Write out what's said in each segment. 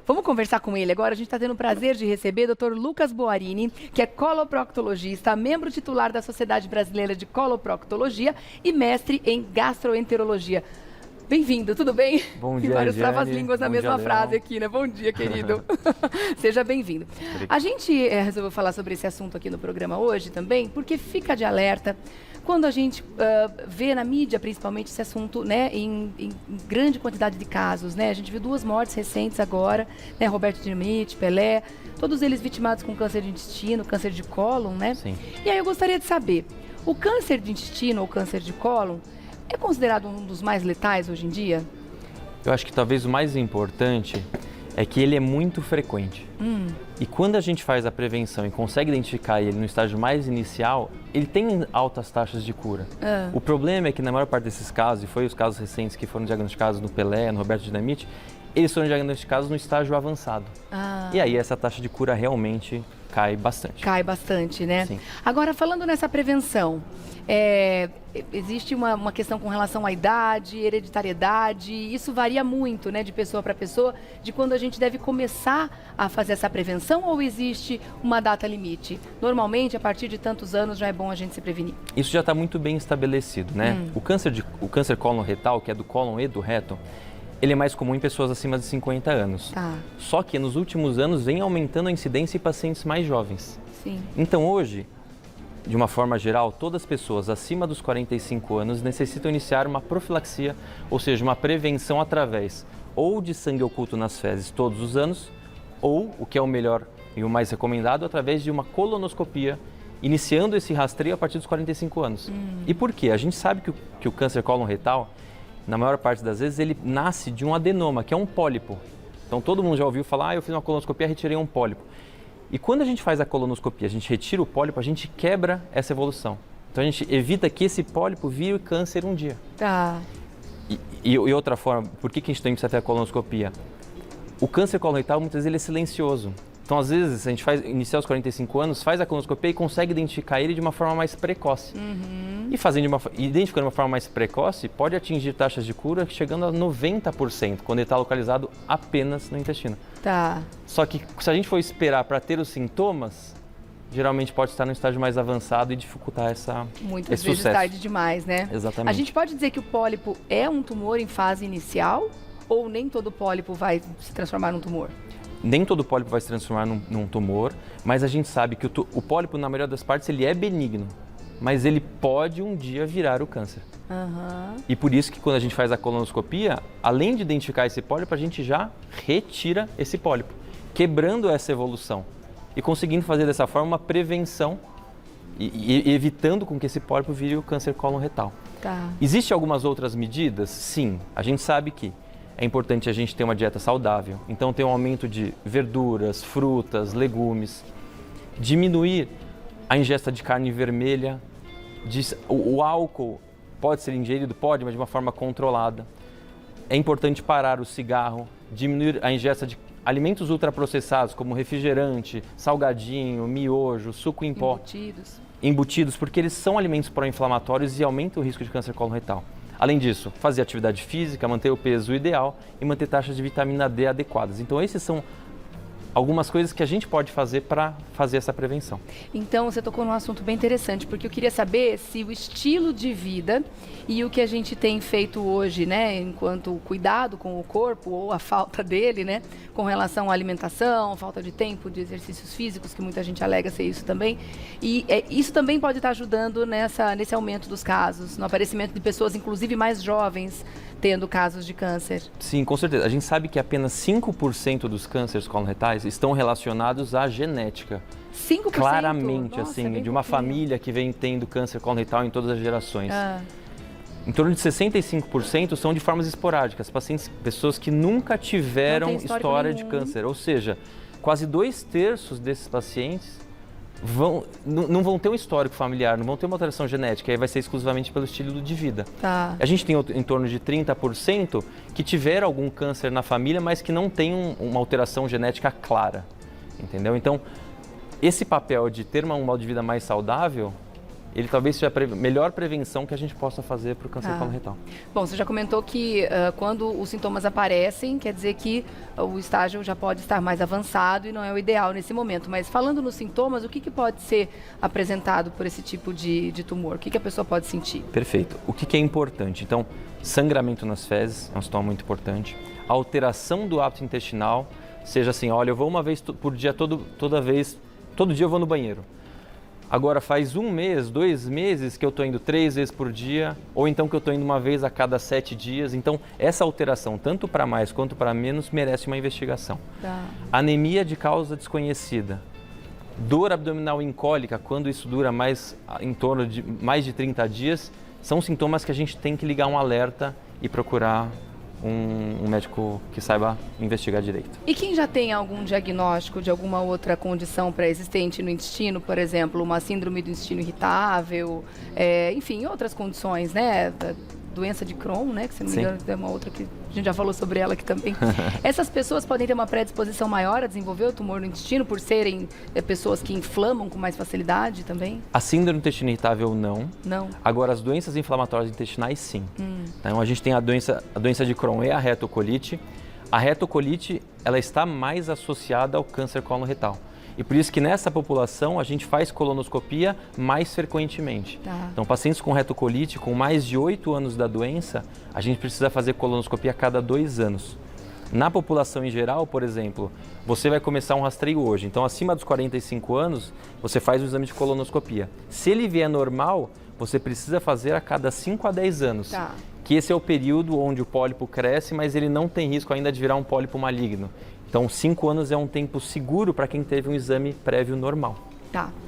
Vamos conversar com ele agora. A gente está tendo o prazer de receber o Dr. Lucas Boarini, que é coloproctologista, membro titular da Sociedade Brasileira de Coloproctologia e mestre em gastroenterologia. Bem-vindo, tudo bem? Bom dia, vários Jane. trava-línguas na mesma frase aqui, né? Bom dia, querido. Seja bem-vindo. A gente resolveu falar sobre esse assunto aqui no programa hoje também, porque fica de alerta quando a gente vê na mídia, principalmente, esse assunto, né, em grande quantidade de casos, né? A gente viu 2 mortes recentes agora, né? Roberto Dinamite, Pelé, todos eles vitimados com câncer de intestino, câncer de cólon, né? Sim. E aí eu gostaria de saber, o câncer de intestino ou câncer de cólon é considerado um dos mais letais hoje em dia? Eu acho que talvez o mais importante é que ele é muito frequente. E quando a gente faz a prevenção e consegue identificar ele no estágio mais inicial, ele tem altas taxas de cura. O problema é que na maior parte desses casos, e foi os casos recentes que foram diagnosticados no Pelé, no Roberto Dinamite, eles foram diagnosticados no estágio avançado. E aí essa taxa de cura realmente cai bastante. Cai bastante, né? Sim. Agora, falando nessa prevenção, existe uma questão com relação à idade, hereditariedade, isso varia muito, né, de pessoa para pessoa, de quando a gente deve começar a fazer essa prevenção, ou existe uma data limite? Normalmente, a partir de tantos anos já é bom a gente se prevenir. Isso já está muito bem estabelecido, né? O câncer cólon-retal, que é do cólon e do reto, ele é mais comum em pessoas acima de 50 anos. Tá. Só que nos últimos anos vem aumentando a incidência em pacientes mais jovens. Sim. Então hoje, de uma forma geral, todas as pessoas acima dos 45 anos necessitam iniciar uma profilaxia, ou seja, uma prevenção através ou de sangue oculto nas fezes todos os anos, ou, o que é o melhor e o mais recomendado, através de uma colonoscopia, iniciando esse rastreio a partir dos 45 anos. E por quê? A gente sabe que o câncer cólon-retal, na maior parte das vezes, ele nasce de um adenoma, que é um pólipo. Então todo mundo já ouviu falar, eu fiz uma colonoscopia e retirei um pólipo. E quando a gente faz a colonoscopia, a gente retira o pólipo, a gente quebra essa evolução. Então a gente evita que esse pólipo vire câncer um dia. Tá. E outra forma, por que a gente tem que fazer a colonoscopia? O câncer coloretal muitas vezes ele é silencioso. Então às vezes a gente inicia aos 45 anos, faz a colonoscopia e consegue identificar ele de uma forma mais precoce. E identificando de uma forma mais precoce, pode atingir taxas de cura chegando a 90%, quando ele está localizado apenas no intestino. Tá. Só que se a gente for esperar para ter os sintomas, geralmente pode estar no estágio mais avançado e dificultar Muitas esse vezes sucesso. tarde demais, né? Exatamente. A gente pode dizer que o pólipo é um tumor em fase inicial, ou nem todo pólipo vai se transformar num tumor? Nem todo pólipo vai se transformar num tumor, mas a gente sabe que o pólipo, na maioria das partes, ele é benigno, mas ele pode um dia virar o câncer. E por isso que quando a gente faz a colonoscopia, além de identificar esse pólipo, a gente já retira esse pólipo, quebrando essa evolução e conseguindo fazer dessa forma uma prevenção e evitando com que esse pólipo vire o câncer cólon-retal. Tá. Existem algumas outras medidas? Sim, a gente sabe que é importante a gente ter uma dieta saudável, então ter um aumento de verduras, frutas, legumes, diminuir a ingesta de carne vermelha, o álcool pode ser ingerido? Pode, mas de uma forma controlada. É importante parar o cigarro, diminuir a ingesta de alimentos ultraprocessados como refrigerante, salgadinho, miojo, suco em pó. Embutidos, porque eles são alimentos pró-inflamatórios e aumentam o risco de câncer cólon-retal. Além disso, fazer atividade física, manter o peso ideal e manter taxas de vitamina D adequadas. Então, esses são algumas coisas que a gente pode fazer para fazer essa prevenção. Então, você tocou num assunto bem interessante, porque eu queria saber se o estilo de vida e o que a gente tem feito hoje, né, enquanto cuidado com o corpo ou a falta dele, né, com relação à alimentação, falta de tempo, de exercícios físicos, que muita gente alega ser isso também, e isso também pode estar ajudando nesse aumento dos casos, no aparecimento de pessoas, inclusive mais jovens, tendo casos de câncer. Sim, com certeza. A gente sabe que apenas 5% dos cânceres cólon-retais estão relacionados à genética. 5%? Claramente, Nossa, assim, é de uma pouquinho. família que vem tendo câncer cólon-retal em todas as gerações. Em torno de 65% são de formas esporádicas, pessoas que nunca tiveram história de câncer. Ou seja, quase 2/3 desses pacientes não vão ter um histórico familiar, não vão ter uma alteração genética, aí vai ser exclusivamente pelo estilo de vida. Tá. A gente tem em torno de 30% que tiveram algum câncer na família, mas que não tem uma alteração genética clara, entendeu? Então, esse papel de ter um modo de vida mais saudável ele talvez seja a melhor prevenção que a gente possa fazer para o câncer coloretal. Bom, você já comentou que quando os sintomas aparecem, quer dizer que o estágio já pode estar mais avançado e não é o ideal nesse momento. Mas falando nos sintomas, o que pode ser apresentado por esse tipo de tumor? O que a pessoa pode sentir? Perfeito. O que é importante? Então, sangramento nas fezes é um sintoma muito importante. A alteração do hábito intestinal, seja assim, olha, eu vou uma vez por dia, todo dia eu vou no banheiro. Agora faz 1 mês, 2 meses que eu estou indo 3 vezes por dia, ou então que eu estou indo uma vez a cada 7 dias. Então, essa alteração, tanto para mais quanto para menos, merece uma investigação. Anemia de causa desconhecida. Dor abdominal incólica, quando isso dura em torno de mais de 30 dias, são sintomas que a gente tem que ligar um alerta e procurar um médico que saiba investigar direito. E quem já tem algum diagnóstico de alguma outra condição pré-existente no intestino, por exemplo, uma síndrome do intestino irritável, enfim, outras condições, né? Doença de Crohn, né? Que se não me engano tem uma outra que a gente já falou sobre ela aqui também. Essas pessoas podem ter uma predisposição maior a desenvolver o tumor no intestino por serem pessoas que inflamam com mais facilidade também? A síndrome do intestino irritável não. Não. Agora as doenças inflamatórias intestinais sim. Então a gente tem a doença de Crohn e a retocolite. A retocolite ela está mais associada ao câncer coloretal. E por isso que nessa população a gente faz colonoscopia mais frequentemente. Então, pacientes com retocolite, com mais de 8 anos da doença, a gente precisa fazer colonoscopia a cada 2 anos. Na população em geral, por exemplo, você vai começar um rastreio hoje. Então, acima dos 45 anos, você faz o exame de colonoscopia. Se ele vier normal, você precisa fazer a cada 5 a 10 anos. Que esse é o período onde o pólipo cresce, mas ele não tem risco ainda de virar um pólipo maligno. Então, 5 anos é um tempo seguro para quem teve um exame prévio normal.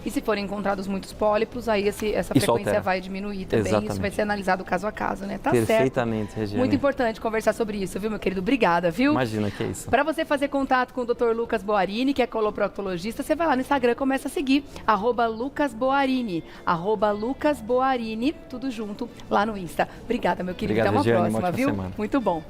E se forem encontrados muitos pólipos, aí essa frequência altera. Vai diminuir também. Exatamente. Isso vai ser analisado caso a caso, né? Perfeitamente, Regiane. Muito importante conversar sobre isso, viu, meu querido? Obrigada, viu? Imagina, que é isso. Para você fazer contato com o Dr. Lucas Boarini, que é coloproctologista, você vai lá no Instagram, começa a seguir, @LucasBoarini, @LucasBoarini, tudo junto, lá no Insta. Obrigada, meu querido. Obrigado, até uma Regiane, próxima, viu? Semana. Muito bom.